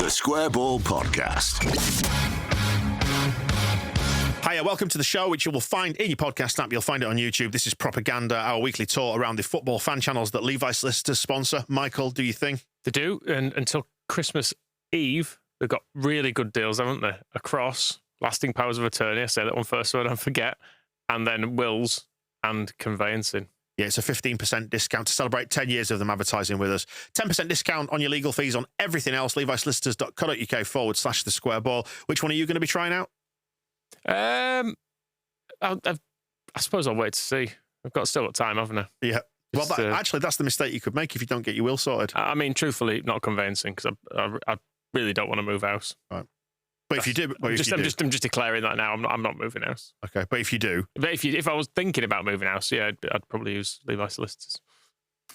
The Square Ball Podcast. Hiya, welcome to the show, which you will find in your podcast app. You'll find it on YouTube. This is Propaganda, our weekly tour around the football fan channels that Levi's Solicitors sponsor. Michael, do you think? They do, and until Christmas Eve, they've got really good deals, haven't they? Across lasting powers of attorney, I say that one first so I don't forget, and then wills and conveyancing. Yeah, it's a 15% discount to celebrate 10 years of them advertising with us. 10% discount on your legal fees on everything else. levisolicitors.co.uk/the square ball. Which one are you going to be trying out? I suppose I'll wait to see. I've still got time, haven't I? Yeah. Well, actually, that's the mistake you could make if you don't get your will sorted. I mean, truthfully, not conveyancing, because I really don't want to move house. Right. But if you do, I'm just declaring that now. I'm not moving house. Okay, but if you do, if I was thinking about moving house, yeah, I'd probably use Levi's Solicitors.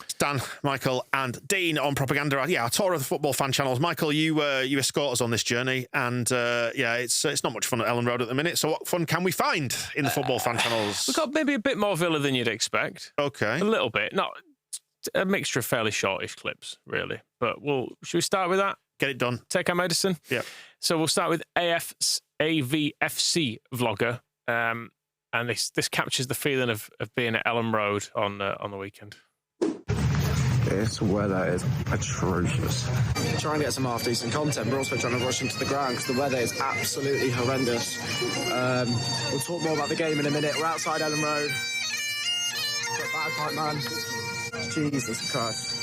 It's Dan, Michael, and Dean on Propaganda. Yeah, our tour of the football fan channels. Michael, you escort us on this journey, and it's not much fun at Ellen Road at the minute. So, what fun can we find in the football fan channels? We've got maybe a bit more Villa than you'd expect. Okay, a little bit, not a mixture of fairly shortish clips, really. But should we start with that? Get it done. Take our medicine. Yeah. So we'll start with AVFC vlogger, and this captures the feeling of being at Ellen Road on the weekend. This weather is atrocious. Trying to get some half-decent content, but also trying to rush into the ground because the weather is absolutely horrendous. We'll talk more about the game in a minute. We're outside Ellen Road. Got bagpipe man. Jesus Christ.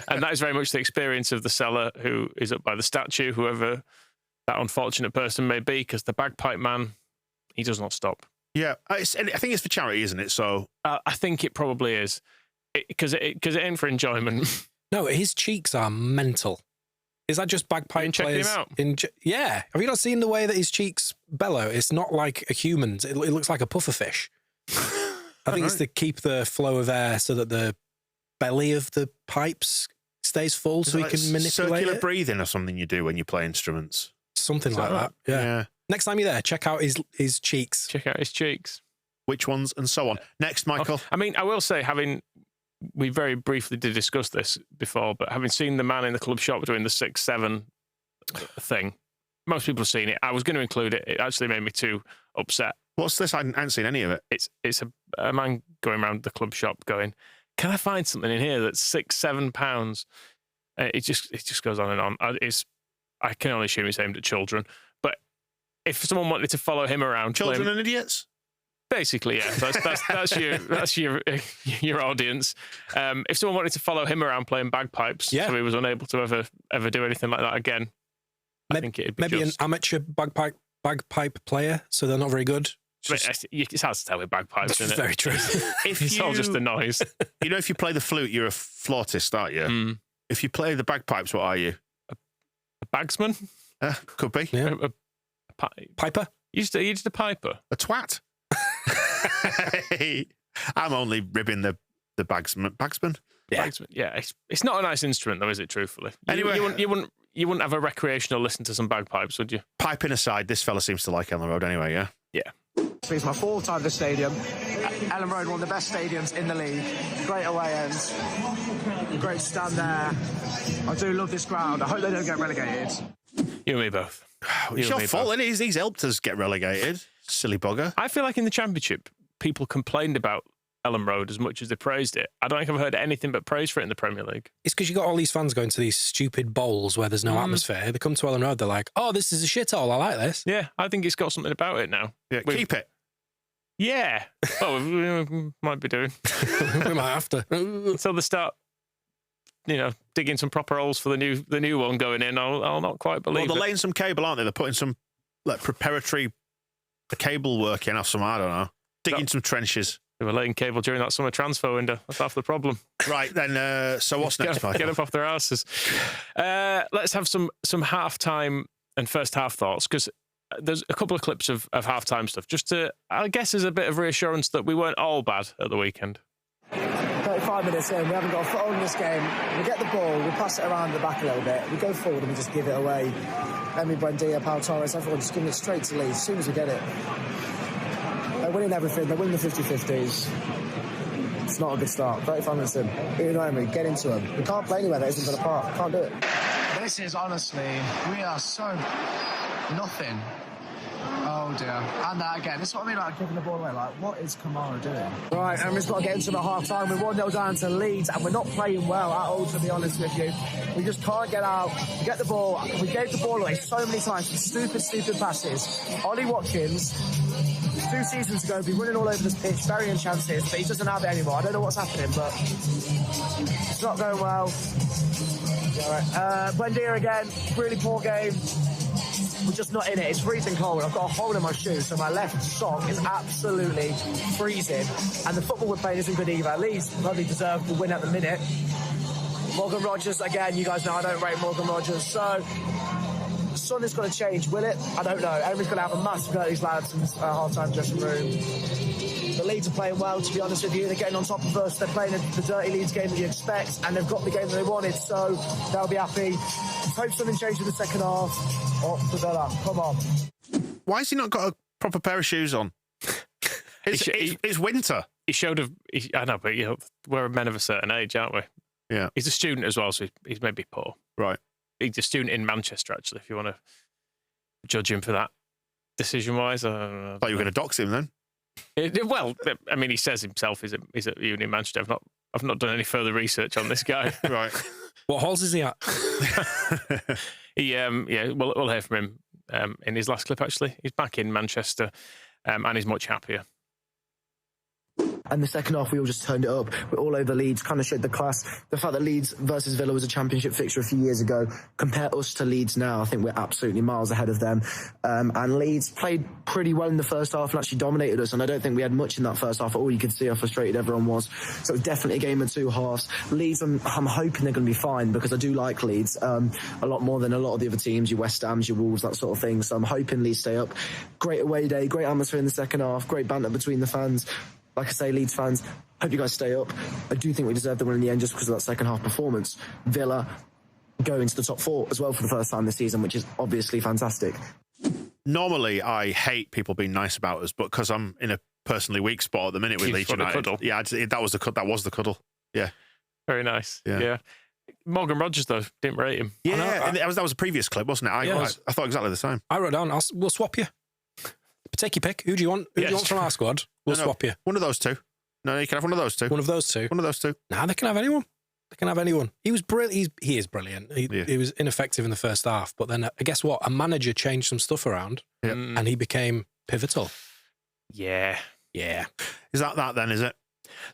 And that is very much the experience of the seller who is up by the statue, whoever that unfortunate person may be, because the bagpipe man, he does not stop. Yeah, I think it's for charity, isn't it? So I think it probably is, because it ain't for enjoyment. No, his cheeks are mental. Is that just bagpipe players? Checking him out? Yeah. Have you not seen the way that his cheeks bellow? It's not like a human's. It looks like a pufferfish. I think it's to keep the flow of air so that the belly of the pipes stays full, so he can manipulate circular it. Breathing or something you do when you play instruments. Something like that. Yeah. Next time you're there, check out his cheeks. Check out his cheeks. Which ones and so on. Next, Michael. I mean, I will say, we very briefly did discuss this before, but having seen the man in the club shop doing the 6-7 thing, most people have seen it. I was going to include it. It actually made me too upset. What's this? I hadn't seen any of it. It's a man going around the club shop going, can I find something in here that's £6-7? It just goes on and on. I can only assume it's aimed at children. But if someone wanted to follow him around, children and idiots. Basically, yeah. That's your audience. If someone wanted to follow him around playing bagpipes, so he was unable to ever do anything like that again, I think it'd be maybe just an amateur bagpipe player, so they're not very good. It's hard to tell with bagpipes, isn't it? Very true. It's all just the noise. You know, if you play the flute, you're a flautist, aren't you? Mm. If you play the bagpipes, what are you? A bagsman? Could be. Yeah. Piper? You're just a piper. A twat. I'm only ribbing the bagsman. Bagsman? Yeah. Bagsman. Yeah. It's not a nice instrument, though, is it? Truthfully. Anyway, you wouldn't have a recreational listen to some bagpipes, would you? Piping aside, this fella seems to like Ellen Road anyway. Yeah. Yeah. It's my fourth time at the stadium. Ellen Road, one of the best stadiums in the league. Great away ends. Great stand there. I do love this ground. I hope they don't get relegated. You and me both. It's your fault, isn't it? He's helped us get relegated. Silly bugger. I feel like in the Championship, people complained about Ellen Road as much as they praised it. I don't think I've heard anything but praise for it in the Premier League. It's because you got all these fans going to these stupid bowls where there's no atmosphere. They come to Ellen Road, they're like, oh, this is a shithole. I like this. Yeah, I think it's got something about it now. Yeah, keep it. Yeah. Well, we might be doing. We might have to. Until they start, digging some proper holes for the new one going in, I'll not quite believe it. Well, they're laying some cable, aren't they? They're putting some preparatory cable work in off some, I don't know. Digging some trenches. They were laying cable during that summer transfer window. That's half the problem. Right, then, so what's next, Michael? Get up off their asses. Let's have some half-time and first-half thoughts, because there's a couple of clips of half-time stuff, just to, I guess, as a bit of reassurance that we weren't all bad at the weekend. 35 minutes in, we haven't got a foot on this game. We get the ball, we pass it around the back a little bit, we go forward and we just give it away. Emi Buendia, Pau Torres, everyone just giving it straight to Leeds as soon as we get it. They're winning everything, they're winning the 50-50s. It's not a good start. 35 minutes in. Unai Emery, get into them. We can't play anywhere that isn't Villa Park. Can't do it. This is honestly, we are so nothing. Oh dear. And that again, this is what I mean, like kicking the ball away. Like, what is Kamara doing? Right, and we've got to get into the half time. We're 1-0 down to Leeds, and we're not playing well at all, to be honest with you. We just can't get out, get the ball. We gave the ball away so many times for stupid passes. Ollie Watkins, 2 seasons ago, be running all over this pitch, burying chances, but he doesn't have it anymore. I don't know what's happening, but it's not going well. Buendia again, really poor game. We're just not in it. It's freezing cold. I've got a hole in my shoe, so my left sock is absolutely freezing. And the football we're playing isn't good either. Leeds probably deserve the win at the minute. Morgan Rogers, again, you guys know I don't rate Morgan Rogers. So, the sun is going to change, will it? I don't know. Everyone's going to have a massive go at these lads in the half-time dressing room. The Leeds are playing well, to be honest with you. They're getting on top of us. They're playing the dirty Leeds game that you expect, and they've got the game that they wanted, so they'll be happy. Hope something changes in the second half. Oh, Villa, come on. Why has he not got a proper pair of shoes on? It's winter. He showed I know, but we're men of a certain age, aren't we? Yeah. He's a student as well, so he's maybe poor. Right. He's a student in Manchester, actually, if you want to judge him for that, decision-wise. I thought you were going to dox him then. Well, I mean, he says himself he's at uni in Manchester. I've not done any further research on this guy. Right. What halls is he at? We'll hear from him in his last clip, actually. He's back in Manchester and he's much happier. And the second half, we all just turned it up. We're all over Leeds, kind of showed the class. The fact that Leeds versus Villa was a championship fixture a few years ago, compare us to Leeds now, I think we're absolutely miles ahead of them. And Leeds played pretty well in the first half and actually dominated us. And I don't think we had much in that first half at all. You could see how frustrated everyone was. So it was definitely a game of 2 halves. Leeds, I'm hoping they're going to be fine because I do like Leeds a lot more than a lot of the other teams, your West Hams, your Wolves, that sort of thing. So I'm hoping Leeds stay up. Great away day, great atmosphere in the second half, great banter between the fans. Like I say, Leeds fans, hope you guys stay up. I do think we deserve the win in the end just because of that second half performance. Villa go into the top 4 as well for the first time this season, which is obviously fantastic. Normally, I hate people being nice about us, but because I'm in a personally weak spot at the minute with Leeds United. Yeah, that was the cuddle. Yeah. Very nice. Yeah. Morgan Rogers, though, didn't rate him. Yeah, and that was a previous clip, wasn't it? I thought exactly the same. I wrote down, we'll swap you. Take your pick. Who do you want? Who do you want from our squad? We'll swap you. One of those two. No, you can have one of those two. One of those two. One of those two. Nah, they can have anyone. They can have anyone. He was brilliant. He is brilliant. He was ineffective in the first half, but then guess what? A manager changed some stuff around, and he became pivotal. Yeah. Is that then? Is it?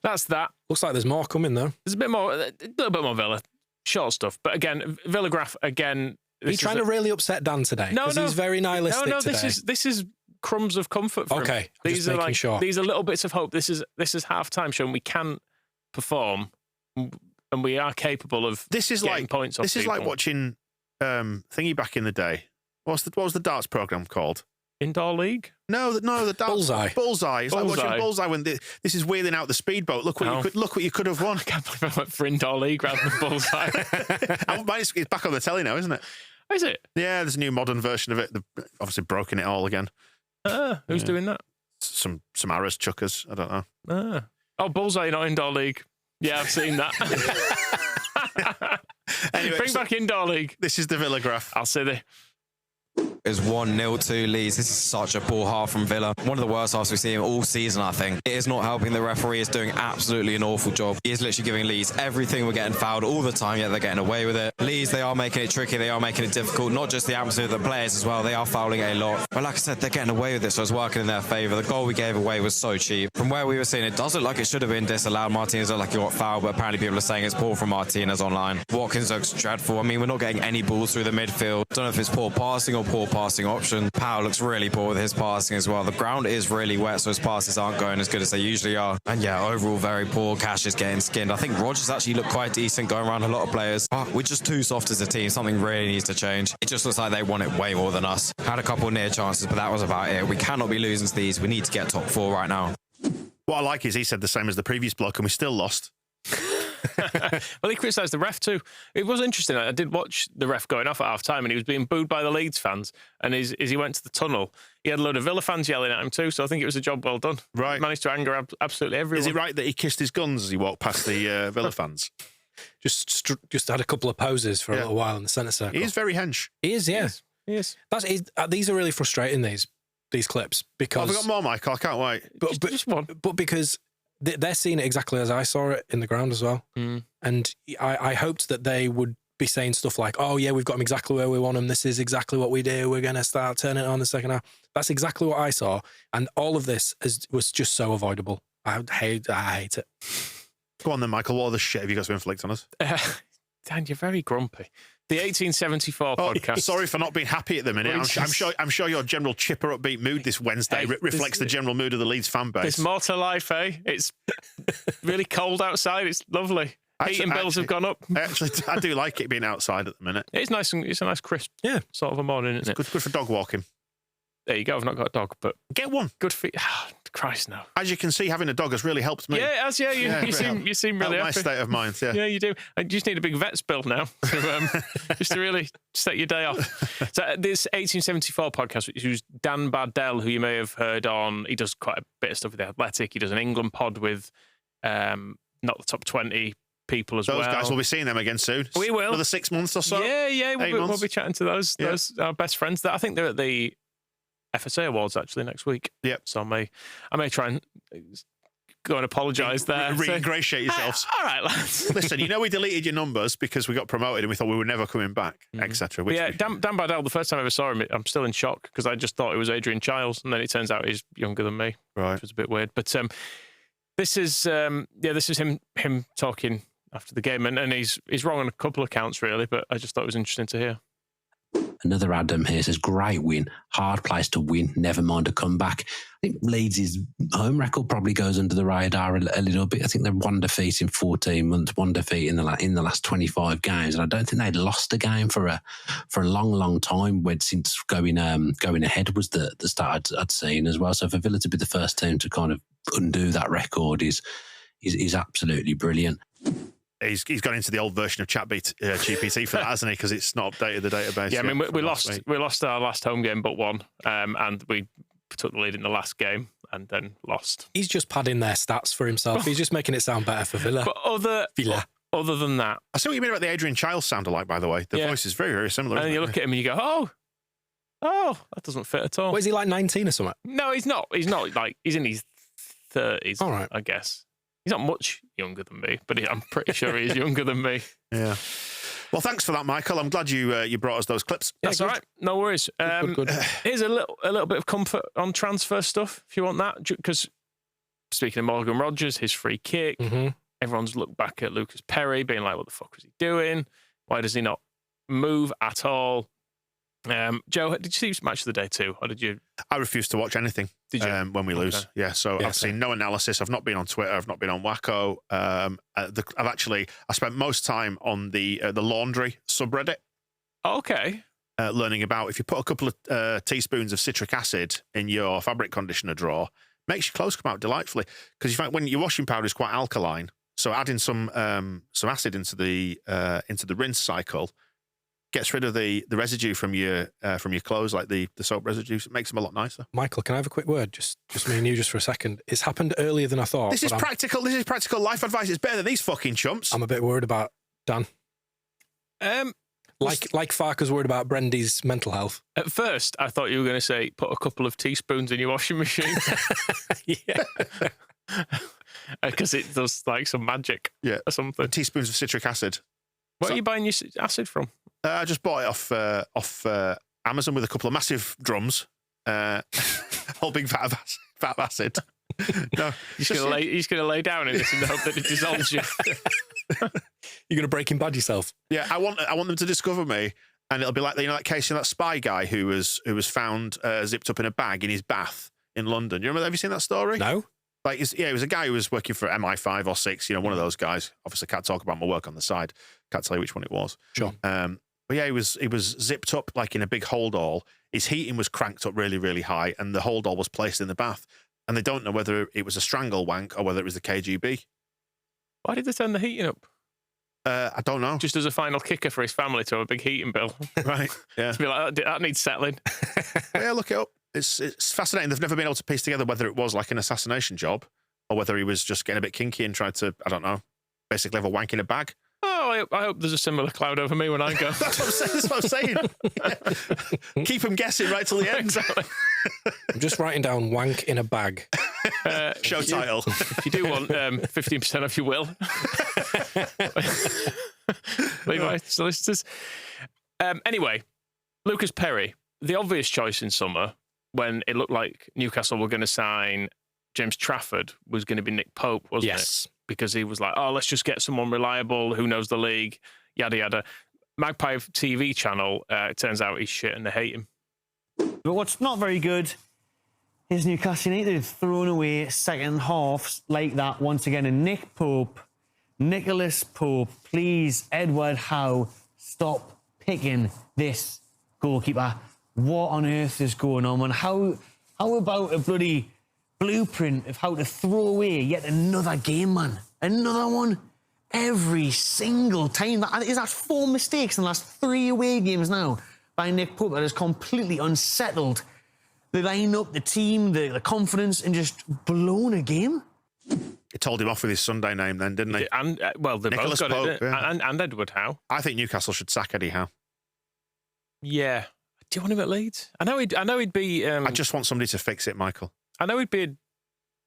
That's that. Looks like there's more coming though. There's a little bit more Villa, short stuff, but again, Villagraph again. He's trying to really upset Dan today. No, he's very nihilistic. No, today. This is crumbs of comfort for him. Okay, these are these are little bits of hope. This is half time showing we can perform and we are capable of getting points off This is people. like watching thingy back in the day. What was the darts program called? Indoor League? No, the darts. Bullseye. It's like watching Bullseye when this is wheeling out the speedboat. Look what you could have won. I can't believe I went for Indoor League rather than Bullseye. It's back on the telly now, isn't it? Is it? Yeah, there's a new modern version of it. They've obviously broken it all again. Who's doing that? Some Arras chuckers. I don't know. Oh, Bullseye, not Indoor League. Yeah, I've seen that. Anyway, bring back Indoor League. This is the Villagraph. I'll say the. It's 1-0 to Leeds. This is such a poor half from Villa. One of the worst halves we've seen all season, I think. It is not helping. The referee is doing absolutely an awful job. He is literally giving Leeds everything. We're getting fouled all the time, yet they're getting away with it. Leeds, they are making it tricky. They are making it difficult. Not just the atmosphere of the players as well. They are fouling a lot. But like I said, they're getting away with it, so it's working in their favour. The goal we gave away was so cheap. From where we were seeing, it does look like it should have been disallowed. Martinez looked like he got fouled, but apparently people are saying it's poor from Martinez online. Watkins looks dreadful. I mean, we're not getting any balls through the midfield. Don't know if it's poor passing or poor passing option. Powell looks really poor with his passing as well. The ground is really wet, so his passes aren't going as good as they usually are. And yeah, overall very poor. Cash is getting skinned. I think Rogers actually looked quite decent going around a lot of players. But we're just too soft as a team. Something really needs to change. It just looks like they want it way more than us. Had a couple near chances, but that was about it. We cannot be losing to these. We need to get top 4 right now. What I like is he said the same as the previous bloke and we still lost. Well, he criticised the ref too. It was interesting. I did watch the ref going off at half time and he was being booed by the Leeds fans. And as he went to the tunnel, he had a load of Villa fans yelling at him too. So I think it was a job well done. Right. Managed to anger absolutely everyone. Is it right that he kissed his guns as he walked past the Villa fans? just had a couple of poses for a little while in the centre circle. He is very hench. He is, yeah. Yes. These are really frustrating, these clips, because... Have we got more, Michael? I can't wait. But just one. But because they're seeing it exactly as I saw it in the ground as well. And I hoped that they would be saying stuff like, oh, yeah, we've got them exactly where we want them. This is exactly what we do. We're going to start turning it on the second half. That's exactly what I saw. And all of this was just so avoidable. I hate it. Go on then, Michael. What other shit have you got to inflict on us? Dan, you're very grumpy. The 1874 podcast. Sorry for not being happy at the minute. I'm sure your general chipper, upbeat mood this Wednesday reflects the general mood of the Leeds fan base. There's more to life, eh? It's really cold outside. It's lovely. Heating bills have gone up. I do like it being outside at the minute. It's nice and it's a nice crisp sort of a morning, isn't it? Good for dog walking. There you go. I've not got a dog, but get one. Good for you. Christ, no. As you can see, having a dog has really helped me. Yeah, it has. Yeah, you seem really happy. My state of mind. Yeah, yeah, you do. I just need a big vet's bill now, just to really set your day off. So this 1874 podcast, which was Dan Bardell, who you may have heard on. He does quite a bit of stuff with The Athletic. He does an England pod with not the top 20 people as well. Those guys, we'll be seeing them again soon. We will. Another 6 months or so. Yeah. We'll be chatting to those our best friends. I think they're at the FSA Awards actually next week. Yep. So I may try and go and apologise there. Re-ingratiate yourselves. All right, lads. Listen, we deleted your numbers because we got promoted and we thought we were never coming back, etc. Yeah, Dan Bardell, the first time I ever saw him, I'm still in shock because I just thought it was Adrian Chiles, and then it turns out he's younger than me, which was a bit weird. But this is him talking after the game, and he's wrong on a couple of counts really, but I just thought it was interesting to hear. Another Adam here says, great win, hard place to win, never mind a comeback. I think Leeds' home record probably goes under the radar a little bit. I think they're one defeat in 14 months, one defeat in the last 25 games, and I don't think they'd lost a game for a long time since going ahead was the start I'd seen as well. So for Villa to be the first team to kind of undo that record is absolutely brilliant. He's gone into the old version of GPT for that, hasn't he? Because it's not updated the database. Yeah, I mean, we lost our last home game but one, and we took the lead in the last game and then lost. He's just padding their stats for himself. He's just making it sound better for Villa. But other than that, I see what you mean about the Adrian Chiles sound alike. By the way, the voice is very, very similar. And you look at him and you go, oh, that doesn't fit at all. What, is he like 19 or something? No, he's not. He's not like he's in his 30s. All right, I guess. He's not much younger than me, but I'm pretty sure he's younger than me. Yeah. Well, thanks for that, Michael. I'm glad you brought us those clips. That's all right. No worries. Good. Here's a little bit of comfort on transfer stuff, if you want that. Because speaking of Morgan Rogers, his free kick, everyone's looked back at Lucas Perry, being like, what the fuck was he doing? Why does he not move at all? Joe, did you see Match of the Day too, or did you? I refuse to watch anything. Did you? When we lose? Yeah. So I've seen no analysis. I've not been on Twitter. I've not been on Wacko. I spent most time on the laundry subreddit. Okay. Learning about if you put a couple of teaspoons of citric acid in your fabric conditioner drawer, makes your clothes come out delightfully. Because you find when your washing powder is quite alkaline, so adding some acid into the rinse cycle gets rid of the residue from your clothes, like the soap residue. It makes them a lot nicer. Michael, can I have a quick word? Just me and you, just for a second. It's happened earlier than I thought. This is practical. This is practical life advice. It's better than these fucking chumps. I'm a bit worried about Dan. Like Farker's worried about Brendy's mental health. At first, I thought you were going to say put a couple of teaspoons in your washing machine. Yeah. Because it does like some magic. Yeah. Or something. Teaspoons of citric acid. Where are you buying your acid from? I just bought it off Amazon with a couple of massive drums, whole big vat of acid. No, he's going to lay down in this in the hope that it dissolves you. You're going to Breaking Bad yourself. Yeah, I want them to discover me, and it'll be like that case of that spy guy who was found zipped up in a bag in his bath in London. You remember? Have you seen that story? No. It was a guy who was working for MI5 or 6. One of those guys. Obviously, can't talk about my work on the side. Can't tell you which one it was. Sure. But yeah, he was zipped up like in a big holdall. His heating was cranked up really, really high, and the holdall was placed in the bath. And they don't know whether it was a strangle wank or whether it was the KGB. Why did they turn the heating up? I don't know. Just as a final kicker for his family to have a big heating bill. Right. Yeah. To be like, that needs settling. Yeah, look it up. It's fascinating. They've never been able to piece together whether it was like an assassination job or whether he was just getting a bit kinky and tried to, I don't know, basically have a wank in a bag. I hope there's a similar cloud over me when I go. That's what I'm saying. Keep them guessing right till the end. Exactly. I'm just writing down wank in a bag. Show title. If you do want 15% off, you will. Levi solicitors. Anyway, Lucas Perry, the obvious choice in summer when it looked like Newcastle were going to sign James Trafford was going to be Nick Pope, wasn't it? Because he was like, oh, let's just get someone reliable who knows the league, yada, yada. Magpie TV channel, it turns out he's shit and they hate him. But what's not very good is Newcastle United thrown away second halves like that once again. And Nicholas Pope, please, Edward Howe, stop picking this goalkeeper. What on earth is going on, man? How about a bloody blueprint of how to throw away yet another game, man? Another one every single time. That's 4 mistakes in the last 3 away games now by Nick Pope that has completely unsettled the lineup, the team, the confidence, and just blown a game. He told him off with his Sunday name then, didn't he? And they Nicholas both got Pope, it. yeah. And Edward Howe. I think Newcastle should sack Eddie Howe. Yeah. Do you want him at Leeds? I know he'd be. I just want somebody to fix it, Michael. I know he'd be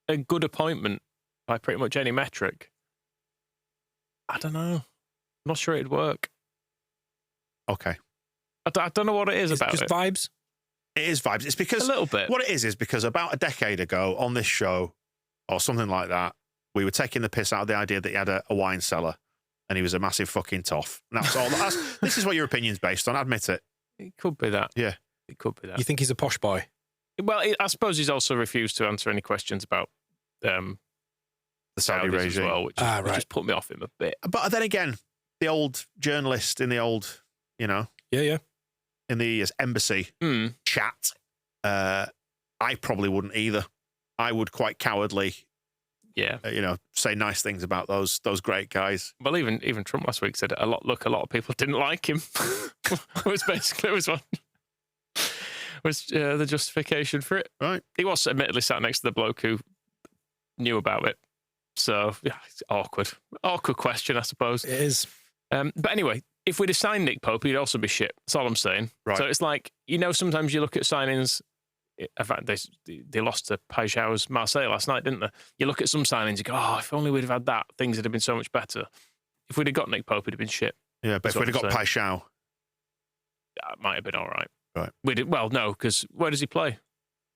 a good appointment by pretty much any metric. I don't know. I'm not sure it'd work. Okay. I don't know what it is about just it. Vibes? It is vibes. It's because... A little bit. What it is because about a decade ago on this show, or something like that, we were taking the piss out of the idea that he had a wine cellar and he was a massive fucking toff. And that's all. This is what your opinion's based on, admit it. It could be that. Yeah. It could be that. You think he's a posh boy? Well, I suppose he's also refused to answer any questions about the Saudi Saudis regime. as well, which just put me off him a bit. But then again, the old journalist in the old, Yeah. in the embassy chat, I probably wouldn't either. I would quite cowardly, say nice things about those great guys. Well, even Trump last week said a lot of people didn't like him. was the justification for it. Right. He was admittedly sat next to the bloke who knew about it. So, yeah, it's awkward. Awkward question, I suppose. It is. But anyway, if we'd have signed Nick Pope, he'd also be shit. That's all I'm saying. Right. So it's like, sometimes you look at signings. In fact, they lost to Pajau's Marseille last night, didn't they? You look at some signings, you go, oh, if only we'd have had that, things would have been so much better. If we'd have got Nick Pope, it'd have been shit. Yeah, but if we'd have got Pajau, that might have been all right. Right. Well, no, because where does he play?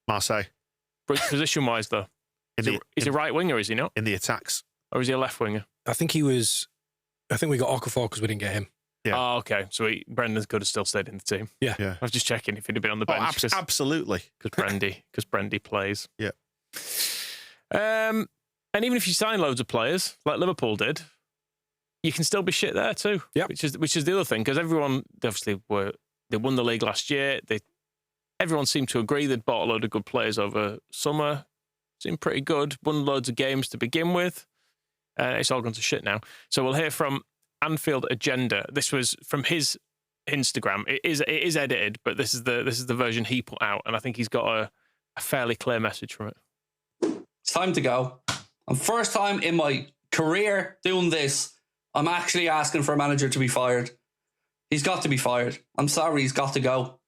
Marseille. Position-wise, though. Is he a right winger, is he not? In the attacks. Or is he a left winger? I think we got Okafor because we didn't get him. Yeah. Oh, okay. So Brendan could have still stayed in the team. Yeah. Yeah. I was just checking if he'd have been on the bench. Absolutely. Because Brendy plays. Yeah. And even if you sign loads of players, like Liverpool did, you can still be shit there too. Yeah. Which is the other thing, because everyone, they won the league last year. Everyone seemed to agree they'd bought a load of good players over summer. Seemed pretty good. Won loads of games to begin with. It's all gone to shit now. So we'll hear from Anfield Agenda. This was from his Instagram. It is edited, but this is the version he put out, and I think he's got a fairly clear message from it. It's time to go. And first time in my career doing this, I'm actually asking for a manager to be fired. He's got to be fired. I'm sorry, he's got to go.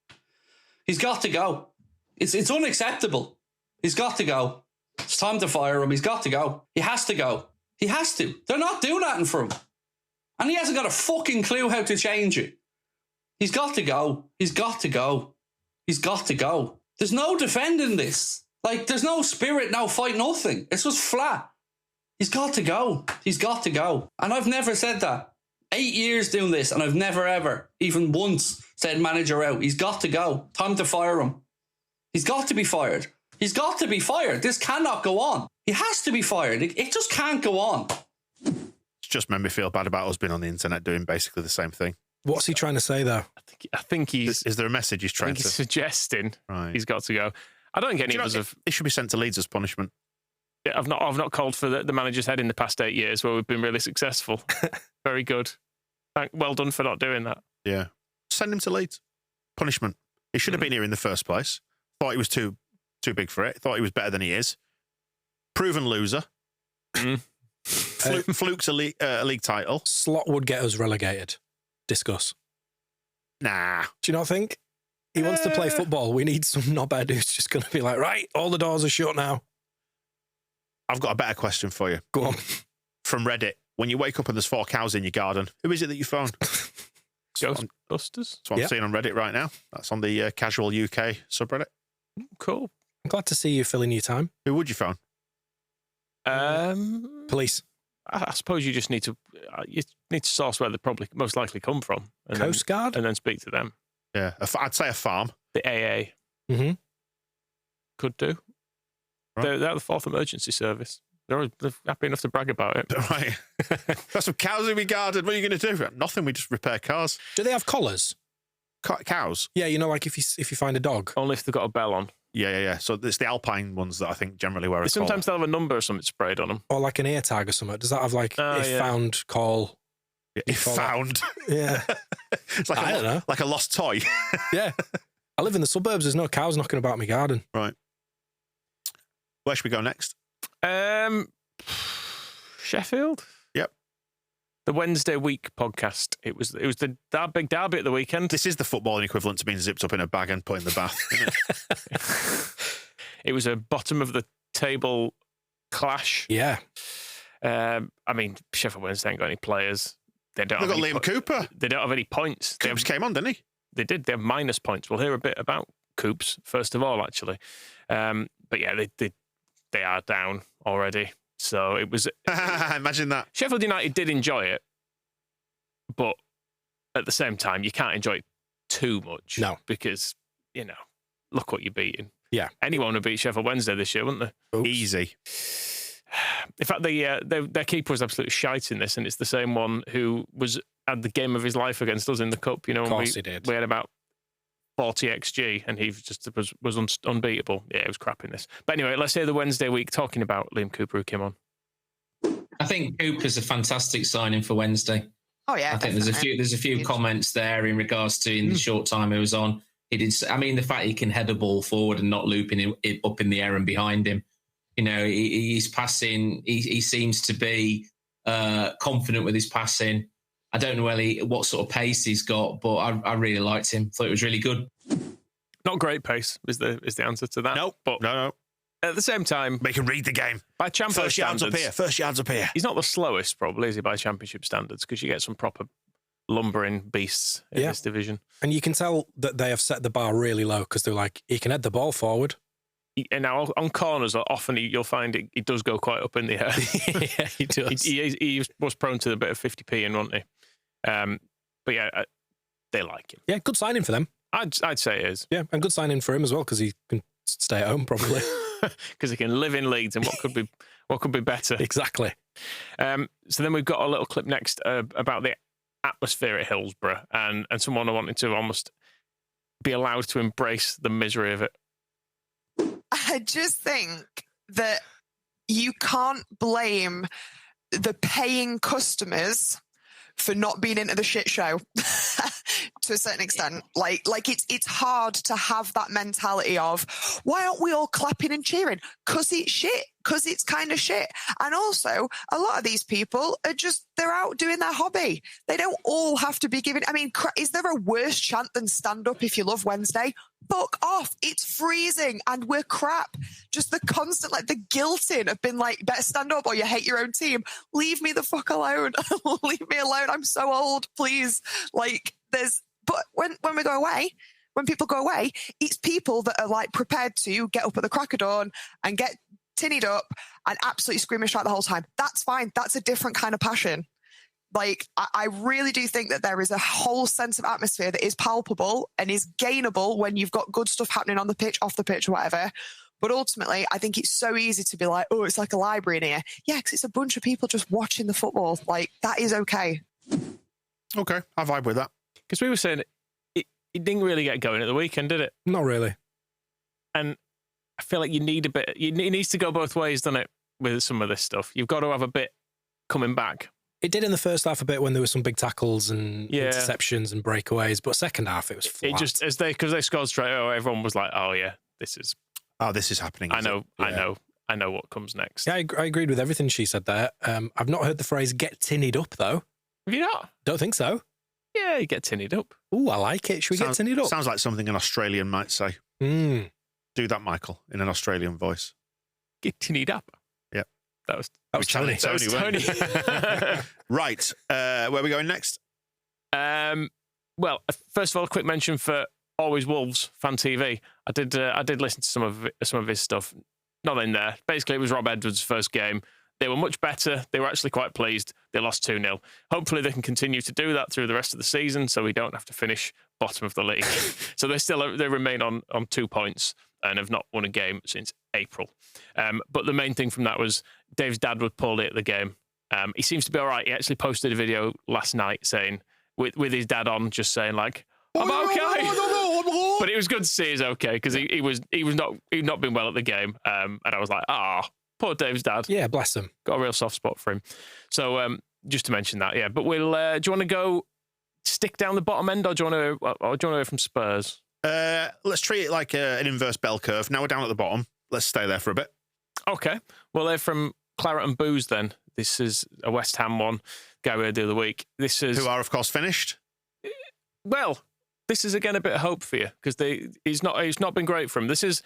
He's got to go. It's unacceptable. He's got to go. It's time to fire him. He's got to go. He has to go. He has to. They're not doing nothing for him. And he hasn't got a fucking clue how to change it. He's got to go. He's got to go. He's got to go. There's no defending this. Like, there's no spirit, no fight, nothing. It's just flat. He's got to go. He's got to go. And I've never said that. 8 years doing this, and I've never, ever, even once, said manager out. He's got to go. Time to fire him. He's got to be fired. He's got to be fired. This cannot go on. He has to be fired. It just can't go on. It's just made me feel bad about us being on the internet doing basically the same thing. What's he trying to say, though? I think he's... Is there a message he's trying to... he's suggesting Right. he's got to go. I don't think any of us have... It should be sent to Leeds as punishment. I've not called for the manager's head in the past 8 years where we've been really successful. Very good. Well done for not doing that. Yeah. Send him to Leeds. Punishment. He should have been here in the first place. Thought he was too big for it. Thought he was better than he is. Proven loser. Fluke's a league title. Slot would get us relegated. Discuss. Nah. Do you not think? He wants to play football. We need some knobhead who's just going to be like, right, all the doors are shut now. I've got a better question for you. Go on. From Reddit. When you wake up and there's 4 cows in your garden, who is it that you phone? Ghostbusters. That's what I'm seeing on Reddit right now. That's on the Casual UK subreddit. Cool. I'm glad to see you filling your time. Who would you phone? Police. I suppose you just need to source where they probably most likely come from. And Coast Guard? And then speak to them. Yeah, I'd say a farm. The AA. Mm-hmm. Could do. Right. They're the 4th emergency service. They're happy enough to brag about it. Right. Got some cows in my garden. What are you going to do? Nothing. We just repair cars. Do they have collars? Cows? Yeah, you know, like if you find a dog. Only if they've got a bell on. Yeah. So it's the alpine ones that I think generally wear a collar. Sometimes they'll have a number or something sprayed on them. Or like an ear tag or something. Does that have like found, call? If found. Yeah. It's like I don't know. Like a lost toy. Yeah. I live in the suburbs. There's no cows knocking about my garden. Right. Where should we go next? Sheffield. Yep. The Wednesday Week podcast. It was that big derby at the weekend. This is the footballing equivalent to being zipped up in a bag and put in the bath, isn't it? It was a bottom of the table clash. Yeah. I mean, Sheffield Wednesday ain't got any players. They've got Liam Cooper. They don't have any points. Coops came on, didn't he? They did. They have minus points. We'll hear a bit about Coops first of all, actually. But yeah, they are down already. So it was. Imagine that. Sheffield United did enjoy it, but at the same time, you can't enjoy it too much. No, because look what you're beating. Yeah, anyone would beat Sheffield Wednesday this year, wouldn't they? Oops. Easy. In fact, their keeper was absolutely shite in this, and it's the same one who had the game of his life against us in the cup. Of course he did. We had about 40 XG, and he just was unbeatable. Yeah, it was crap in this. But anyway, let's hear the Wednesday Week talking about Liam Cooper, who came on. I think Cooper's a fantastic signing for Wednesday. Oh yeah, I think there's a few comments there in regards to in the short time he was on. He did. I mean, the fact he can head a ball forward and not looping it up in the air and behind him. He's passing. He seems to be confident with his passing. I don't know what sort of pace he's got, but I really liked him. Thought it was really good. Not great pace is the answer to that. Nope. But no. At the same time, they can read the game. By championship First yards up here. He's not the slowest, probably, is he, by championship standards? Because you get some proper lumbering beasts in this division. And you can tell that they have set the bar really low because they're like, he can head the ball forward. And now on corners, often you'll find it does go quite up in the air. Yeah, he does. He was prone to a bit of 50p in, wasn't he? But yeah, they like him. Yeah, good signing for them. I'd say it is. Yeah, and good signing for him as well because he can stay at home probably. Because he can live in Leeds, and what could be better? Exactly. So then we've got a little clip next about the atmosphere at Hillsborough and someone wanting to almost be allowed to embrace the misery of it. I just think that you can't blame the paying customers for not being into the shit show to a certain extent. Like it's hard to have that mentality of, why aren't we all clapping and cheering? Because it's shit. Because it's kind of shit. And also, a lot of these people are they're out doing their hobby. They don't all have to be giving. I mean, is there a worse chant than stand up if you love Wednesday? Fuck off. It's freezing and we're crap. Just the constant, the guilting of being like, better stand up or you hate your own team. Leave me the fuck alone. Leave me alone. I'm so old, please. But when we go away, when people go away, it's people that are prepared to get up at the crack of dawn and get tinnied up and absolutely screaming shout the whole time. That's fine. That's a different kind of passion. I really do think that there is a whole sense of atmosphere that is palpable and is gainable when you've got good stuff happening on the pitch, off the pitch, or whatever. But ultimately, I think it's so easy to be like, oh, it's like a library in here. Yeah, because it's a bunch of people just watching the football. That is okay. Okay, I vibe with that. Because we were saying it didn't really get going at the weekend, did it? Not really. And I feel like you need a bit. It needs to go both ways, doesn't it? With some of this stuff, you've got to have a bit coming back. It did in the first half a bit when there were some big tackles and interceptions and breakaways, but second half it was flat. It just because they scored straight away, everyone was like, "Oh yeah, this is happening." I know. I know what comes next. Yeah, I agreed with everything she said there. I've not heard the phrase "get tinnied up" though. Have you not? Don't think so. Yeah, you get tinnied up. Ooh, I like it. Should we get tinnied up? Sounds like something an Australian might say. Mm. Do that, Michael, in an Australian voice. Get tinnied up. Yep. That was Tony. That was Tony. Right. Where are we going next? Well, first of all, a quick mention for Always Wolves Fan TV. I did listen to some of his stuff. Not in there. Basically, it was Rob Edwards' first game. They were much better. They were actually quite pleased. They lost 2-0. Hopefully, they can continue to do that through the rest of the season, so we don't have to finish bottom of the league. So they remain on 2 points and have not won a game since April. But the main thing from that was Dave's dad was poorly at the game. He seems to be all right. He actually posted a video last night saying, with his dad on, just saying like, "I'm okay." But it was good to see he's okay because he'd not been well at the game. And I was like, poor Dave's dad. Yeah, bless him. Got a real soft spot for him. So just to mention that, yeah. But we'll. Do you want to go stick down the bottom end, or do you want to hear from Spurs? Let's treat it like an inverse bell curve. Now we're down at the bottom. Let's stay there for a bit. Okay. Well, they're from Claret and Booze then. This is a West Ham one. Guy we had the other week. This is who are of course finished. Well, this is again a bit of hope for you because it's not been great for him. This is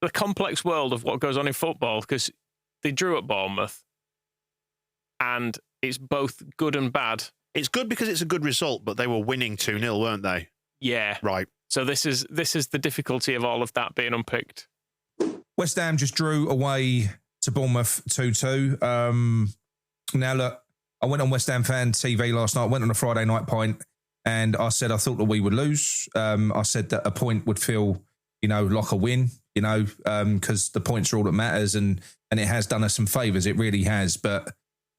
the complex world of what goes on in football because they drew at Bournemouth, and it's both good and bad. It's good because it's a good result, but they were winning 2-0, weren't they? Yeah, right. So this is the difficulty of all of that being unpicked. West Ham just drew away to Bournemouth 2-2. Now look, I went on West Ham fan TV last night. Went on a Friday night pint, and I said I thought that we would lose. I said that a point would feel, like a win, because the points are all that matters, and it has done us some favours. It really has. But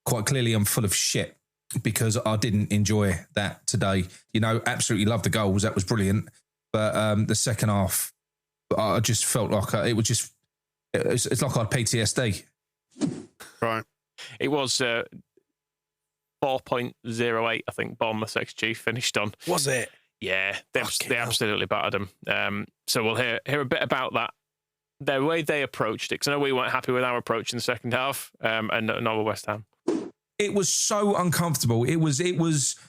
quite clearly, I'm full of shit because I didn't enjoy that today. Absolutely loved the goals. That was brilliant. But the second half, I just felt like it's like I had PTSD. Right. It was 4.08, I think, Bournemouth's XG finished on. Was it? Yeah, they absolutely battered them. So we'll hear a bit about that. The way they approached it, because I know we weren't happy with our approach in the second half, and not with West Ham. It was so uncomfortable. It wasn't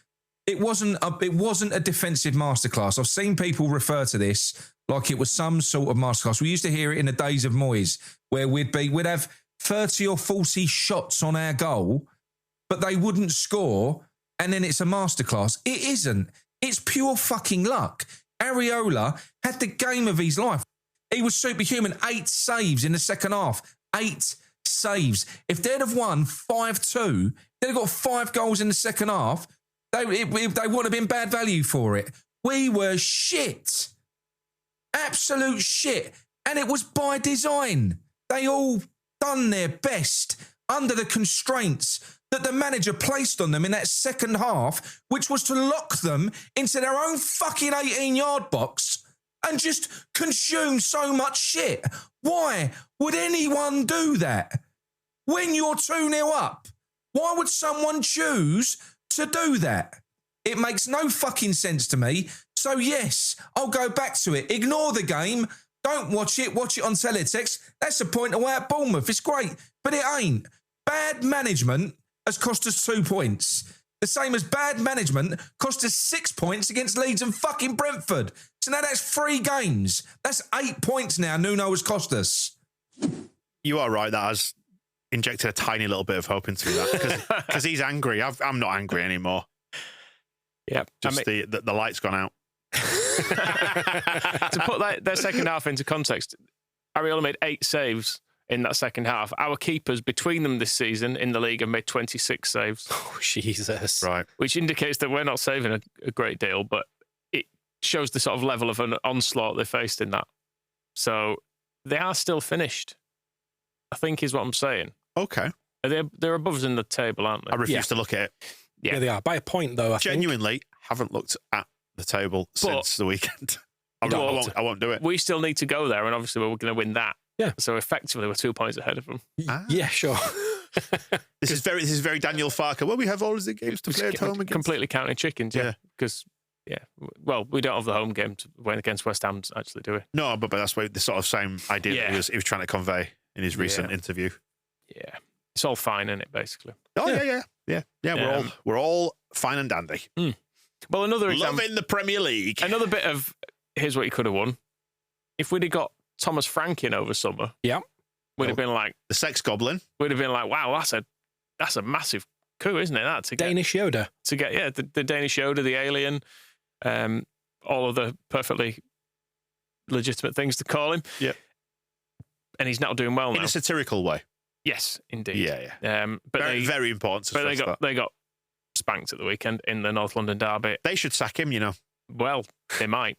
a defensive masterclass. I've seen people refer to this like it was some sort of masterclass. We used to hear it in the days of Moyes, where we'd have 30 or 40 shots on our goal, but they wouldn't score, and then it's a masterclass. It isn't. It's pure fucking luck. Areola had the game of his life. He was superhuman. 8 saves in the second half. 8 saves. If they'd have won 5-2, they'd have got 5 goals in the second half. They wouldn't have been bad value for it. We were shit. Absolute shit. And it was by design. They all done their best under the constraints that the manager placed on them in that second half, which was to lock them into their own fucking 18-yard box and just consume so much shit. Why would anyone do that? When you're 2-0 up, why would someone choose to do that? It makes no fucking sense to me. So yes, I'll go back to it. Ignore the game. Don't watch it. Watch it on teletext. That's the point away at Bournemouth. It's great, but it ain't. Bad management has cost us 2 points. The same as bad management cost us 6 points against Leeds and fucking Brentford. So now that's 3 games. That's 8 points now Nuno has cost us. You are right. That has injected a tiny little bit of hope into that because he's angry. I'm not angry anymore. Yeah, just the light's gone out. To put their second half into context, Areola made 8 saves in that second half. Our keepers between them this season in the league have made 26 saves. Oh, Jesus. Right. Which indicates that we're not saving a great deal, but it shows the sort of level of an onslaught they faced in that. So they are still finished, I think is what I'm saying. Okay. They're above us in the table, aren't they? I refuse to look at it. Yeah, they are. By a point, though, I genuinely haven't looked at the table since the weekend. I won't do it. We still need to go there, and obviously we're going to win that. Yeah. So effectively, we're 2 points ahead of them. Yeah, sure. This is very Daniel Farker. Well, we have all of the games to play at home against. Completely counting chickens, yeah. Because, well, we don't have the home game to win against West Ham, actually, do we? No, but that's the sort of same idea that he was trying to convey in his recent interview. Yeah, it's all fine, isn't it? Basically. Oh yeah. We're all fine and dandy. Well, another example, loving the Premier League. Another bit of here's what you could have won. If we'd have got Thomas Frank in over summer, we'd have been like the sex goblin. We'd have been like, wow, that's a massive coup, isn't it? That to get Danish Yoda. To get the Danish Yoda, the alien, all of the perfectly legitimate things to call him. Yeah. And he's not doing well now. In a satirical way. Yes, indeed. Yeah. But very important to stress that. They got spanked at the weekend in the North London derby. They should sack him, you know. Well, they might.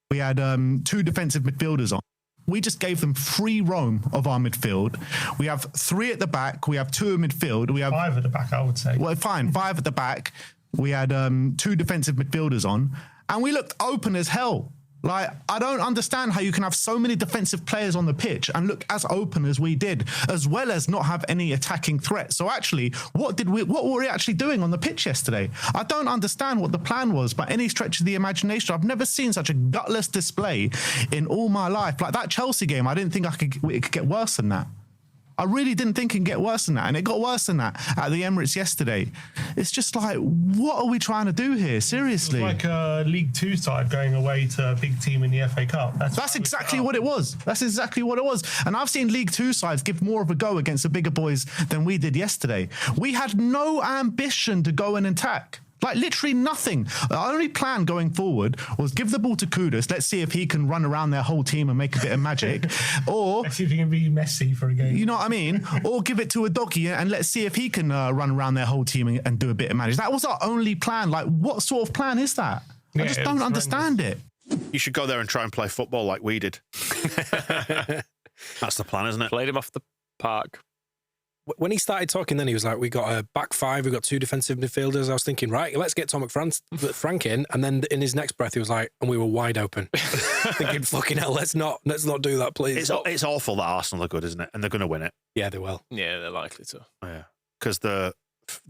We had 2 defensive midfielders on. We just gave them free roam of our midfield. We have 3 at the back. We have 2 in midfield. We have 5 at the back, I would say. Well, fine, 5 at the back. We had 2 defensive midfielders on, and we looked open as hell. Like, I don't understand how you can have so many defensive players on the pitch and look as open as we did, as well as not have any attacking threat. So actually, what were we actually doing on the pitch yesterday? I don't understand what the plan was by any stretch of the imagination. I've never seen such a gutless display in all my life. Like that Chelsea game, I didn't think it could get worse than that. I really didn't think it could get worse than that. And it got worse than that at the Emirates yesterday. It's just like, what are we trying to do here? Seriously. It's like a League Two side going away to a big team in the FA Cup. That's exactly what it was. That's exactly what it was. And I've seen League Two sides give more of a go against the bigger boys than we did yesterday. We had no ambition to go and attack. Like literally nothing. Our only plan going forward was give the ball to Kudus. Let's see if he can run around their whole team and make a bit of magic. Or let's see if he can be Messi for a game. You know what I mean? Or give it to a doggy and let's see if he can run around their whole team and do a bit of magic. That was our only plan. Like, what sort of plan is that? I just don't understand it. You should go there and try and play football like we did. That's the plan, isn't it? Played him off the park. When he started talking, then he was like, we got a back 5, we got 2 defensive midfielders. I was thinking, right, let's get Tom Frank in. And then in his next breath, he was like, and we were wide open. Thinking, fucking hell, let's not do that, please. It's awful that Arsenal are good, isn't it? And they're going to win it. Yeah, they will. Yeah, they're likely to. Yeah. Because the